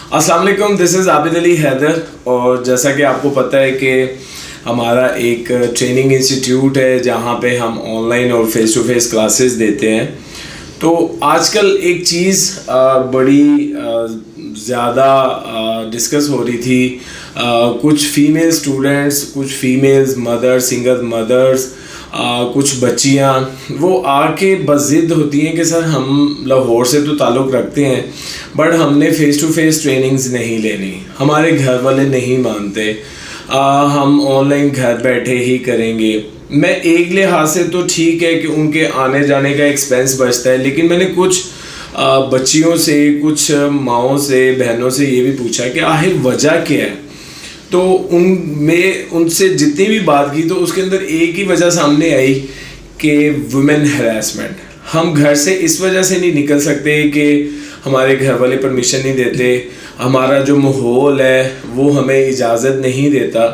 السلام علیکم, دس از عابد علی حیدر. اور جیسا کہ آپ کو پتہ ہے کہ ہمارا ایک ٹریننگ انسٹیٹیوٹ ہے جہاں پہ ہم آن لائن اور فیس ٹو فیس کلاسز دیتے ہیں. تو آج کل ایک چیز بڑی زیادہ ڈسکس ہو رہی تھی. کچھ فیمیل اسٹوڈنٹس, کچھ فیمیلز مدر, سنگل مدرس, کچھ بچیاں وہ آ کے بضد ہوتی ہیں کہ سر ہم لاہور سے تو تعلق رکھتے ہیں بٹ ہم نے فیس ٹو فیس ٹریننگز نہیں لینی, ہمارے گھر والے نہیں مانتے, ہم آن لائن گھر بیٹھے ہی کریں گے. میں ایک لحاظ سے تو ٹھیک ہے کہ ان کے آنے جانے کا ایکسپینس بچتا ہے, لیکن میں نے کچھ بچیوں سے, کچھ ماؤں سے, بہنوں سے یہ بھی پوچھا کہ آخر وجہ کیا ہے. تو ان سے جتنی بھی بات کی تو اس کے اندر ایک ہی وجہ سامنے آئی کہ ویمن ہراسمنٹ. ہم گھر سے اس وجہ سے نہیں نکل سکتے کہ ہمارے گھر والے پرمیشن نہیں دیتے, ہمارا جو ماحول ہے وہ ہمیں اجازت نہیں دیتا.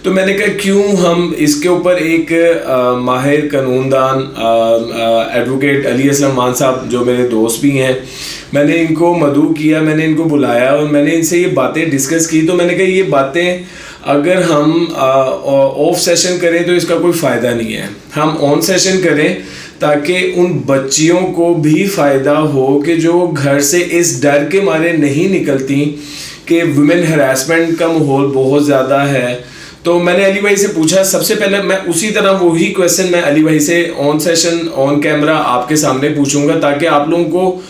تو میں نے کہا کیوں ہم اس کے اوپر ایک ماہر قانون دان ایڈوکیٹ علی اسلم مان صاحب جو میرے دوست بھی ہیں, میں نے ان کو مدعو کیا, میں نے ان کو بلایا اور میں نے ان سے یہ باتیں ڈسکس کی. تو میں نے کہا یہ باتیں اگر ہم آف سیشن کریں تو اس کا کوئی فائدہ نہیں ہے, ہم آن سیشن کریں تاکہ ان بچیوں کو بھی فائدہ ہو کہ جو گھر سے اس ڈر کے مارے نہیں نکلتی کہ ویمن ہراسمنٹ کا ماحول بہت زیادہ ہے. تو میں نے علی بھائی سے پوچھا, سب سے پہلے میں اسی طرح وہی کویسچن میں علی بھائی سے آن سیشن آن کیمرہ آپ کے سامنے پوچھوں گا تاکہ آپ لوگوں کو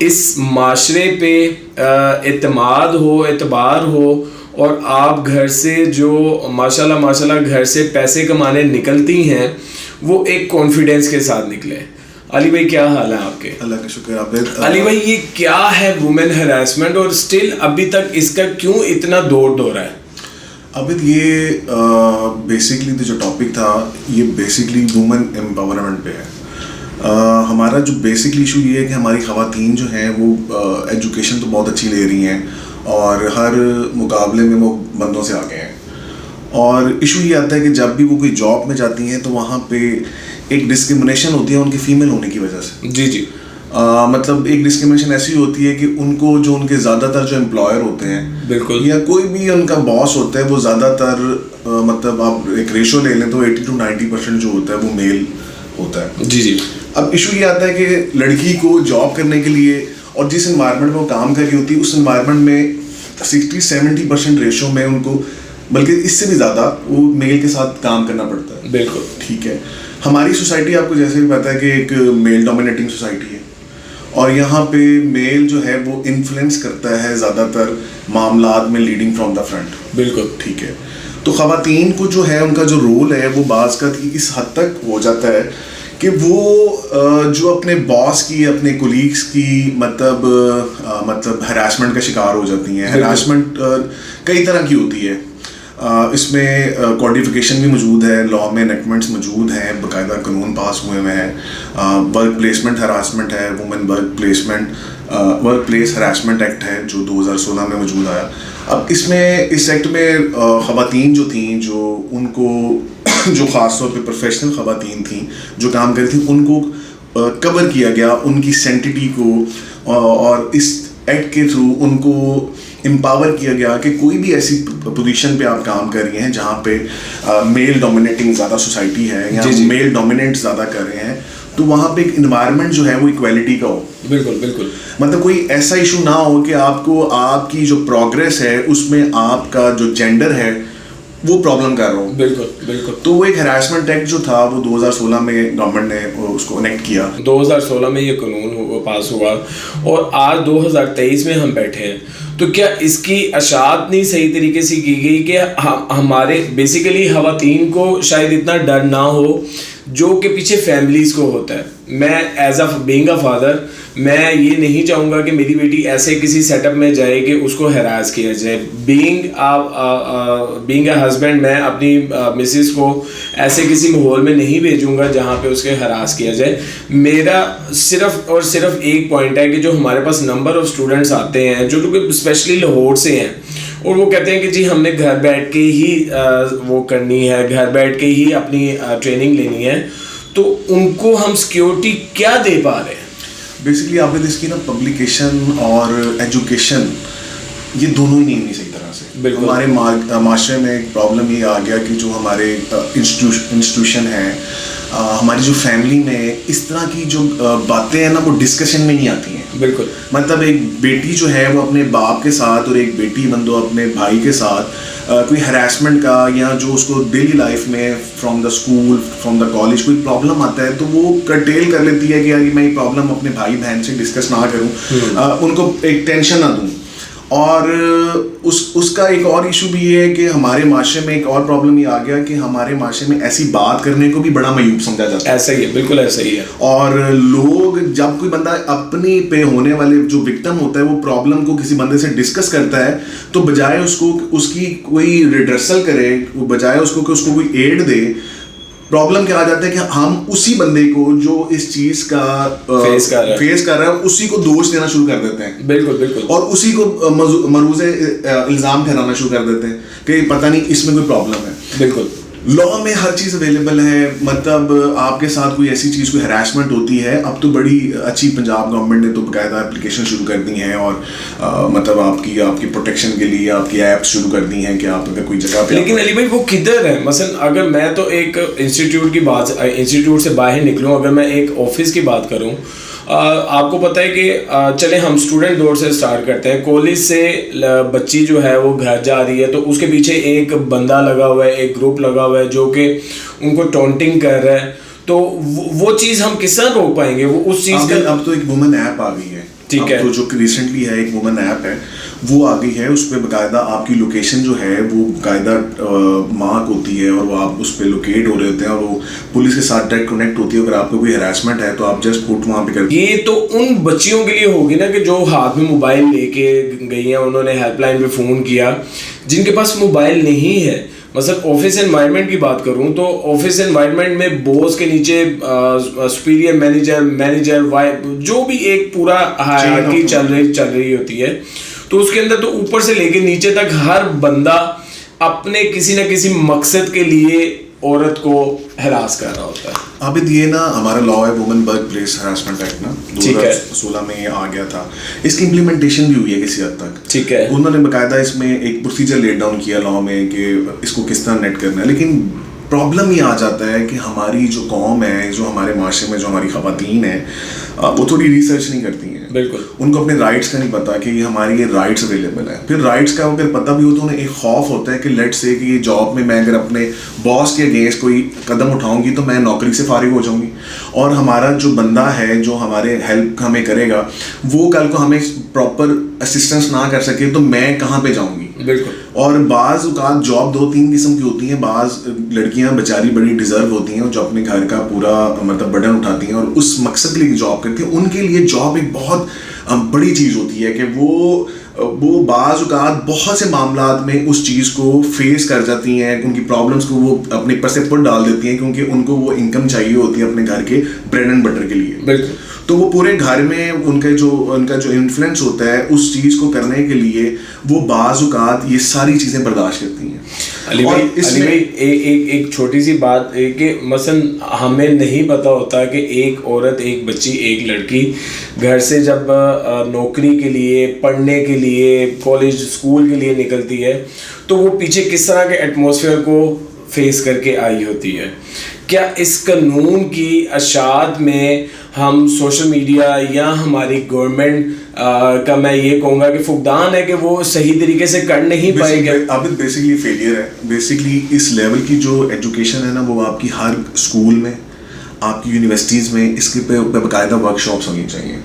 اس معاشرے پہ اعتماد ہو, اعتبار ہو, اور آپ گھر سے جو ماشاءاللہ گھر سے پیسے کمانے نکلتی ہیں وہ ایک کانفیڈینس کے ساتھ نکلے. علی بھائی کیا حال ہے آپ کے؟ اللہ کا شکر عابد. علی بھائی یہ کیا ہے وومن ہراسمنٹ اور اسٹل ابھی تک اس کا کیوں اتنا دور رہا ہے؟ عابد یہ بیسکلی جو ٹاپک تھا یہ بیسکلی وومن امپاورمنٹ پہ ہے. ہمارا جو بیسکلی ایشو یہ ہے کہ ہماری خواتین جو ہیں وہ ایجوکیشن تو بہت اچھی لے رہی ہیں اور ہر مقابلے میں وہ بندوں سے آگے ہیں, اور ایشو یہ آتا ہے کہ جب بھی وہ کوئی جاب میں جاتی ہیں تو وہاں پہ ایک ڈسکرمنیشن ہوتی ہے ان کی فیمیل ہونے کی وجہ سے. جی مطلب ایک ڈسکرمنیشن ایسی ہوتی ہے کہ ان کو جو ان کے زیادہ تر جو امپلائر ہوتے ہیں بالکل, یا کوئی بھی ان کا باس ہوتا ہے وہ زیادہ تر مطلب آپ ایک ریشو لے لیں تو 80 to 90% جو ہوتا ہے وہ میل ہوتا ہے. جی اب ایشو یہ آتا ہے کہ لڑکی کو جاب کرنے کے لیے اور جس انوائرمنٹ میں وہ کام کر رہی ہوتی ہے اس انوائرمنٹ میں 60-70% ریشو میں ان کو, بلکہ اس سے بھی زیادہ, وہ میل کے ساتھ کام کرنا پڑتا ہے. بالکل ٹھیک ہے. ہماری سوسائٹی آپ کو جیسے بھی پتا ہے کہ ایک میل ڈومینیٹنگ سوسائٹی ہے اور یہاں پہ میل جو ہے وہ انفلوئنس کرتا ہے زیادہ تر معاملات میں لیڈنگ فرام دا فرنٹ. بالکل ٹھیک ہے. تو خواتین کو جو ہے ان کا جو رول ہے وہ بعض کا اس حد تک ہو جاتا ہے کہ وہ جو اپنے باس کی, اپنے کولیگس کی مطلب ہراسمنٹ کا شکار ہو جاتی ہیں. ہراسمنٹ کئی طرح کی ہوتی ہے, اس میں کوڈیفیکیشن بھی موجود ہے, لا میں انیکٹمنٹس موجود ہیں, باقاعدہ قانون پاس ہوئے ہیں. ورک پلیسمنٹ ہراسمنٹ ہے, woman workplace harassment act ہے جو 2016 میں موجود آیا. اب اس ایکٹ میں خواتین جو تھیں, جو ان کو جو خاص طور پہ پروفیشنل خواتین تھیں جو کام کر رہی تھیں, ان کو کور کیا گیا, ان کی سینٹیٹی کو, اور اس ایکٹ کے تھرو ان کو امپاور کیا گیا کہ کوئی بھی ایسی پوزیشن پہ آپ کام کر رہی ہیں جہاں پہ میل ڈومینیٹنگ زیادہ سوسائٹی ہے یا میل ڈومیننٹ زیادہ کر رہے ہیں تو وہاں پہ ایک انوائرمنٹ جو ہے وہ ایکویلٹی کا ہو. بالکل مطلب کوئی ایسا ایشو نہ ہو کہ آپ کو آپ کی جو پروگرس ہے اس میں آپ کا جو جینڈر ہے وہ پرابلم کر رہا ہوں. بالکل. تو وہ ایک ہراسمنٹ ایکٹ جو تھا وہ 2016 میں گورنمنٹ نے اس کو انیکٹ کیا. 2016 میں یہ قانون پاس ہوا اور آج 2023 میں ہم بیٹھے ہیں. تو کیا اس کی اشاعت نہیں صحیح طریقے سے کی گئی کہ ہمارے بیسیکلی خواتین کو شاید اتنا ڈر نہ ہو جو کہ پیچھے فیملیز کو ہوتا ہے. میں as a being a father میں یہ نہیں چاہوں گا کہ میری بیٹی ایسے کسی سیٹ اپ میں جائے کہ اس کو ہراس کیا جائے. بینگ اے ہسبینڈ میں اپنی مسز کو ایسے کسی ماحول میں نہیں بھیجوں گا جہاں پہ اس کے ہراس کیا جائے. میرا صرف اور صرف ایک پوائنٹ ہے کہ جو ہمارے پاس نمبر آف اسٹوڈنٹس آتے ہیں جو لوگ اسپیشلی لاہور سے ہیں اور وہ کہتے ہیں کہ جی ہم نے گھر بیٹھ کے ہی وہ کرنی ہے, گھر بیٹھ کے ہی اپنی ٹریننگ لینی ہے, تو ان کو ہم سیکیورٹی کیا دے پا رہے ہیں؟ بیسکلی آپ نے اس کی نا پبلیکیشن اور ایجوکیشن یہ دونوں ہی نہیں ہوئی صحیح طرح سے. ہمارے معاشرے میں ایک پرابلم یہ آ گیا کہ جو ہمارے انسٹیٹیوشن ہیں, ہماری جو فیملی میں اس طرح کی جو باتیں ہیں نا وہ ڈسکشن میں نہیں آتی ہیں. بالکل. مطلب ایک بیٹی جو ہے وہ اپنے باپ کے ساتھ اور ایک بیٹی بندو اپنے بھائی کے ساتھ کوئی ہراسمنٹ کا یا جو اس کو ڈیلی لائف میں from the school from the college کوئی پرابلم آتا ہے تو وہ کرٹیل کر لیتی ہے کہ یار میں یہ پرابلم اپنے بھائی بہن سے ڈسکس نہ کروں, ان کو ایک ٹینشن نہ دوں. اور اس کا ایک اور ایشو بھی یہ ہے کہ ہمارے معاشرے میں ایک اور پرابلم یہ آ گیا کہ ہمارے معاشرے میں ایسی بات کرنے کو بھی بڑا معیوب سمجھا جاتا ہے. ایسا ہی ہے, بالکل ایسا ہی ہے. اور لوگ جب کوئی بندہ اپنی پہ ہونے والے جو وکٹم ہوتا ہے وہ پرابلم کو کسی بندے سے ڈسکس کرتا ہے تو بجائے اس کو اس کی کوئی ریڈرسل کرے, بجائے اس کو کہ اس کو کوئی ایڈ دے, پرابلم کیا آ جاتا ہے کہ ہم اسی بندے کو جو اس چیز کا فیس کر رہا ہے اسی کو دوش دینا شروع کر دیتے ہیں. بالکل بالکل. اور اسی کو مروز الزام ٹھہرانا شروع کر دیتے ہیں کہ پتہ نہیں اس میں کوئی پرابلم ہے. بالکل. لا میں ہر چیز اویلیبل ہے. مطلب آپ کے ساتھ کوئی ایسی چیز کوئی ہراسمنٹ ہوتی ہے, اب تو بڑی اچھی پنجاب گورنمنٹ نے تو باقاعدہ اپلیکیشن شروع کر دی ہیں اور مطلب آپ کی پروٹیکشن کے لیے آپ کی ایپس شروع کر دی ہیں کہ آپ اگر کوئی جگہ پہ. لیکن علی بھائی وہ کدھر ہے؟ مثلا اگر میں تو ایک انسٹیٹیوٹ سے باہر نکلوں, اگر میں ایک آفس کی بات کروں, آپ کو پتہ ہے کہ چلے ہم اسٹوڈنٹ دور سے اسٹارٹ کرتے ہیں, کالج سے بچی جو ہے وہ گھر جا رہی ہے تو اس کے پیچھے ایک بندہ لگا ہوا ہے, ایک گروپ لگا ہوا ہے جو کہ ان کو ٹونٹنگ کر رہا ہے, تو وہ چیز ہم کس طرح روک پائیں گے؟ وہ اس چیز کا اب تو ایک وومن ایپ آ گئی ہے. ٹھیک ہے, تو جو ریسنٹلی ہے ایک وومن ایپ ہے وہ آ گئی ہے, اس پہ باقاعدہ آپ کی لوکیشن جو ہے وہ باقاعدہ مارک ہوتی ہے اور وہ آپ اس پہ لوکیٹ ہو رہے ہوتے ہیں اور وہ پولیس کے ساتھ ڈائریکٹ کنیکٹ ہوتی ہے. اگر آپ کو کوئی ہراسمنٹ ہے تو آپ جسٹ پٹ وہاں پہ کر. یہ تو ان بچیوں کے لیے ہوگی نا کہ جو ہاتھ میں موبائل لے کے گئی ہیں, انہوں نے ہیلپ لائن پہ فون کیا, جن کے پاس موبائل نہیں ہے. مثلا آفس انوائرمنٹ کی بات کروں تو آفس انوائرمنٹ میں باس کے نیچے سپیریئر مینیجر جو بھی ایک پورا ہائرارکی چل رہی ہوتی ہے, تو اس کے اندر تو اوپر سے لے کے نیچے تک ہر بندہ اپنے کسی نہ کسی مقصد کے لیے عورت کو ہراس کر رہا ہوتا ہے. عابد یہ نا ہمارا لا ہے woman workplace harassment act نا 2016 میں یہ آ گیا تھا, اس کی امپلیمنٹیشن بھی ہوئی ہے کسی حد تک. ٹھیک ہے, انہوں نے باقاعدہ اس میں ایک پروسیجر لیٹ ڈاؤن کیا لا میں کہ اس کو کس طرح نیٹ کرنا ہے. لیکن پرابلم یہ آ جاتا ہے کہ ہماری جو قوم ہے, جو ہمارے معاشرے میں جو ہماری خواتین ہیں, وہ تھوڑی ریسرچ نہیں کرتی ہیں. بالکل. ان کو اپنے رائٹس کا نہیں پتا کہ یہ ہماری یہ رائٹس اویلیبل ہیں. پھر رائٹس کا اگر پتہ بھی ہو تو انہیں ایک خوف ہوتا ہے کہ لیٹ سے کہ یہ جاب میں اگر اپنے باس کے اگینسٹ کوئی قدم اٹھاؤں گی تو میں نوکری سے فارغ ہو جاؤں گی, اور ہمارا جو بندہ ہے جو ہمارے ہیلپ ہمیں کرے گا وہ کل کو ہمیں پراپر اسسٹنس نہ کر سکے تو میں کہاں پہ جاؤں گی. بالکل. اور بعض اوقات جاب 2-3 قسم کی ہوتی ہیں. بعض لڑکیاں بیچاری بڑی ڈیزرو ہوتی ہیں جو اپنے گھر کا پورا مطلب برڈن اٹھاتی ہیں اور اس مقصد کے لیے جاب کرتی ہیں. ان کے لیے جاب ایک بہت بڑی چیز ہوتی ہے کہ وہ بعض اوقات بہت سے معاملات میں اس چیز کو فیس کر جاتی ہیں, ان کی پرابلمس کو وہ اپنے پر سے پٹ ڈال دیتی ہیں کیونکہ ان کو وہ انکم چاہیے ہوتی ہے اپنے گھر کے بریڈ اینڈ بٹر کے لیے. بالکل. تو وہ پورے گھر میں ان کا جو انفلوئنس ہوتا ہے اس چیز کو کرنے کے لیے وہ بعض اوقات یہ ساری چیزیں برداشت کرتی ہیں. علی بھائی ایک چھوٹی سی بات ہے کہ مثلا ہمیں نہیں پتہ ہوتا کہ ایک عورت, ایک بچی, ایک لڑکی گھر سے جب نوکری کے لیے, پڑھنے کے لیے, کالج اسکول کے لیے نکلتی ہے تو وہ پیچھے کس طرح کے ایٹماسفیئر کو فیس کر کے آئی ہوتی ہے. کیا اس قانون کی اشاعت میں ہم سوشل میڈیا یا ہماری گورنمنٹ کا میں یہ کہوں گا کہ فقدان ہے کہ وہ صحیح طریقے سے کر نہیں پائے گا. اب بیسکلی فیلئر ہے. بیسکلی اس لیول کی جو ایجوکیشن ہے نا وہ آپ کی ہر اسکول میں, آپ کی یونیورسٹیز میں اس کے پہ باقاعدہ ورک شاپس ہونی چاہیے.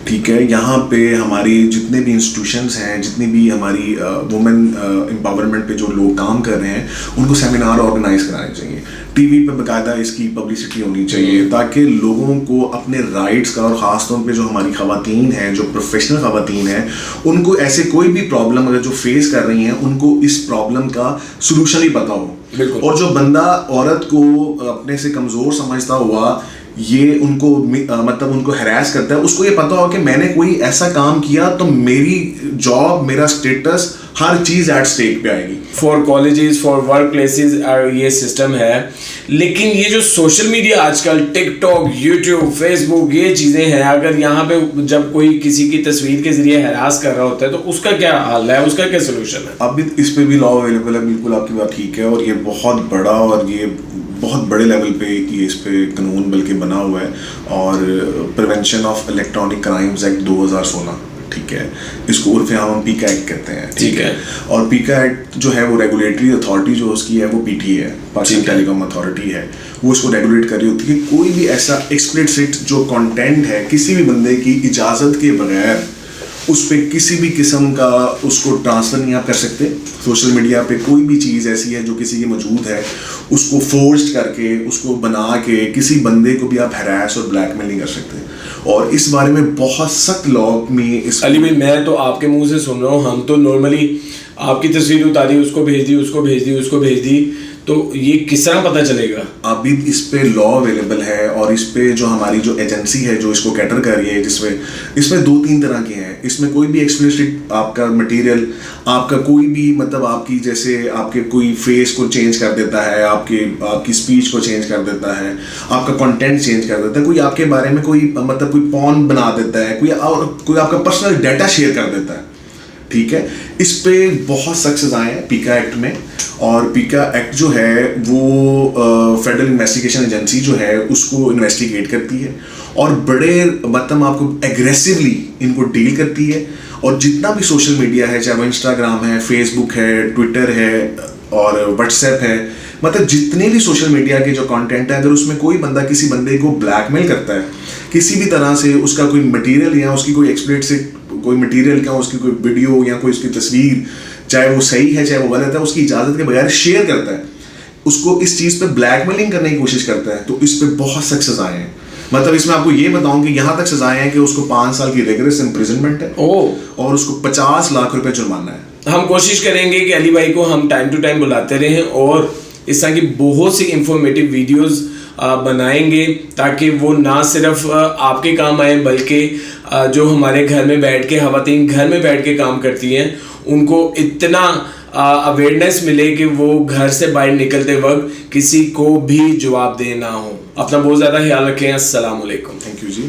ٹھیک ہے, یہاں پہ ہماری جتنے بھی انسٹیٹیوشنس ہیں, جتنی بھی ہماری وومن امپاورمنٹ پہ جو لوگ کام کر رہے ہیں ان کو سیمینار آرگنائز کرانے چاہیے. ٹی وی پہ باقاعدہ اس کی پبلسٹی ہونی چاہیے تاکہ لوگوں کو اپنے رائٹس کا, اور خاص طور پہ جو ہماری خواتین ہیں, جو پروفیشنل خواتین ہیں, ان کو ایسے کوئی بھی پرابلم اگر جو فیس کر رہی ہیں ان کو اس پرابلم کا سلوشن ہی پتہ ہو. اور جو بندہ عورت کو اپنے سے کمزور سمجھتا ہوا یہ ان کو مطلب ان کو ہراس کرتا ہے, اس کو یہ پتا ہو کہ میں نے کوئی ایسا کام کیا تو میری جاب, میرا اسٹیٹس, ہر چیز ایٹ اسٹیک پہ آئے گی. For colleges, for work places یہ سسٹم ہے. لیکن یہ جو سوشل میڈیا آج کل, ٹک ٹاک, یوٹیوب, فیس بک, یہ چیزیں ہیں, اگر یہاں پہ جب کوئی کسی کی تصویر کے ذریعے ہراس کر رہا ہوتا ہے تو اس کا کیا حل ہے, اس کا کیا سولوشن ہے؟ اب اس پہ بھی لا اویلیبل ہے, بالکل آپ کی بات ٹھیک ہے, اور یہ بہت بڑا اور یہ بہت بڑے لیول پہ یہ اس پہ قانون بلکہ بنا ہوا ہے, اور prevention of electronic crimes act 2016, ٹھیک ہے, اس کو عرف عام ہم پیکا ایکٹ کہتے ہیں, ٹھیک ہے. اور پیکا ایکٹ جو ہے وہ ریگولیٹری اتھارٹی جو اس کی ہے وہ پی ٹی ہے, پاکستان ٹیلی کام اتھارٹی ہے, وہ اس کو ریگولیٹ کر رہی ہوتی ہے کہ کوئی بھی ایسا ایکسپلیسٹ جو کانٹینٹ ہے کسی بھی بندے کی اجازت کے بغیر اس پہ کسی بھی قسم کا اس کو ٹرانسفر نہیں آپ کر سکتے. سوشل میڈیا پہ کوئی بھی چیز ایسی ہے جو کسی کی موجود ہے, اس کو فورسڈ کر کے, اس کو بنا کے کسی بندے کو بھی آپ ہراس اور بلیک میل نہیں کر سکتے. اور اس بارے میں بہت سخت لاء میں علی بھائی, میں تو آپ کے منہ سے سن رہا ہوں, ہم تو نارملی آپ کی تصویر اتاری, اس کو بھیج دی, اس کو بھیج دی, اس کو بھیج دی, تو یہ کس طرح پتہ چلے گا؟ ابھی اس پہ لا اویلیبل ہے, اور اس پہ جو ہماری جو ایجنسی ہے جو اس کو کیٹر کر رہی ہے, اس میں 2-3 طرح کے ہیں. اس میں کوئی بھی ایکسپلیسٹ آپ کا مٹیریل, آپ کا کوئی بھی مطلب آپ کی جیسے آپ کے کوئی فیس کو چینج کر دیتا ہے, آپ کی اسپیچ کو چینج کر دیتا ہے, آپ کا کنٹینٹ چینج کر دیتا ہے, کوئی آپ کے بارے میں کوئی مطلب کوئی پون بنا دیتا ہے, کوئی آپ کا پرسنل ڈیٹا شیئر کر دیتا ہے, ٹھیک ہے. اس پہ بہت سخت سزائیں ہیں پیکا ایکٹ میں, اور پیکا ایکٹ جو ہے وہ فیڈرل انویسٹیگیشن ایجنسی جو ہے اس کو انویسٹیگیٹ کرتی ہے, اور بڑے مطلب آپ کو ایگریسولی ان کو ڈیل کرتی ہے. اور جتنا بھی سوشل میڈیا ہے, چاہے وہ انسٹاگرام ہے, فیس بک ہے, ٹویٹر ہے اور واٹس ایپ ہے, مطلب جتنے بھی سوشل میڈیا کے جو کانٹینٹ ہے, اگر اس میں کوئی بندہ کسی بندے کو بلیک میل کرتا ہے کسی بھی طرح سے, اس کا کوئی مٹیریل یا اس کی کوئی ایکسپلیسٹ کوئی مٹیریل کیا, اس کی کوئی ویڈیو یا کوئی اس کی تصویر, چاہے وہ صحیح ہے چاہے وہ غلط ہے, اس کی اجازت کے بغیر شیئر کرتا ہے, اس کو اس چیز پہ بلیک میلنگ کرنے کی کوشش کرتا ہے, تو اس پہ بہت سخت سزائیں ہیں. مطلب اس میں آپ کو یہ بتاؤں کہ یہاں تک سزائیں ہیں کہ اس کو 5 سال کی ریگریس امپریزنمنٹ ہے, اور اس کو 50 لاکھ روپے جرمانہ ہے. ہم کوشش کریں گے کہ علی بھائی کو ہم ٹائم ٹو ٹائم بلاتے رہیں, اور اس طرح کی بہت سی انفارمیٹیو ویڈیوز بنائیں گے, تاکہ وہ نہ صرف آپ کے کام آئیں بلکہ جو ہمارے گھر میں بیٹھ کے خواتین گھر میں بیٹھ کے کام کرتی ہیں ان کو اتنا اویئرنیس ملے کہ وہ گھر سے باہر نکلتے وقت کسی کو بھی جواب دہ نہ ہو. اپنا بہت زیادہ خیال رکھیں. السلام علیکم. Thank you G.